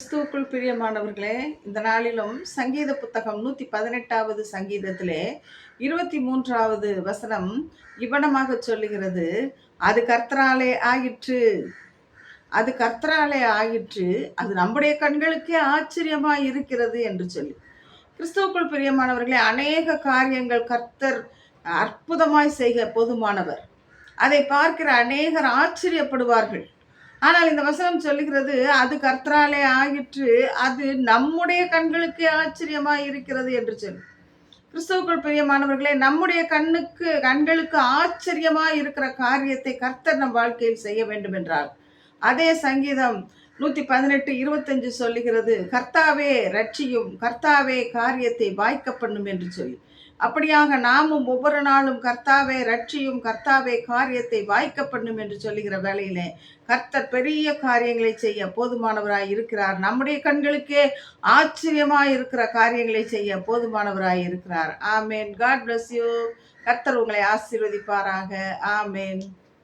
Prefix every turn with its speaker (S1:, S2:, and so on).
S1: கிறிஸ்துவுக்குள் பிரியமானவர்களே, இந்த நாளிலும் சங்கீத புத்தகம் 118வது சங்கீதத்திலே 23வது வசனம் இவ்வனமாக சொல்லுகிறது, அது கர்த்தராலே ஆயிற்று, அது கர்த்தராலே ஆயிற்று, அது நம்முடைய கண்களுக்கே ஆச்சரியமாய் இருக்கிறது என்று சொல்லி. கிறிஸ்துவுக்குள் பிரியமானவர்களே, அநேக காரியங்கள் கர்த்தர் அற்புதமாய் செய்க போதுமானவர். அதை பார்க்கிற அநேகர் ஆச்சரியப்படுவார்கள். ஆனால் இந்த வசனம் சொல்லுகிறது, அது கர்த்தராலே ஆயிற்று, அது நம்முடைய கண்களுக்கே ஆச்சரியமாய் இருக்கிறது என்று சொல்லி. கிறிஸ்துவுக்குள் பிரியமானவர்களே, நம்முடைய கண்களுக்கு ஆச்சரியமாய் இருக்கிற காரியத்தை கர்த்தர் நம் வாழ்க்கையில் செய்ய வேண்டும் என்றால், அதே சங்கீதம் 118:25 சொல்லுகிறது, கர்த்தாவே ரட்சியும், கர்த்தாவே காரியத்தை வாய்க்க பண்ணும் என்று சொல்லி. அப்படியாக நாமும் ஒவ்வொரு நாளும் கர்த்தாவே ரட்சியும், கர்த்தாவே காரியத்தை வாய்க்க பண்ணும் என்று சொல்லுகிற வேளையிலே கர்த்தர் பெரிய காரியங்களை செய்ய போதுமானவராய் இருக்கிறார். நம்முடைய கண்களுக்கே ஆச்சரியமாய் இருக்கிற காரியங்களை செய்ய போதுமானவராய் இருக்கிறார். ஆமேன். God bless you. கர்த்தர் உங்களை ஆசீர்வதிப்பாராக. ஆமேன்.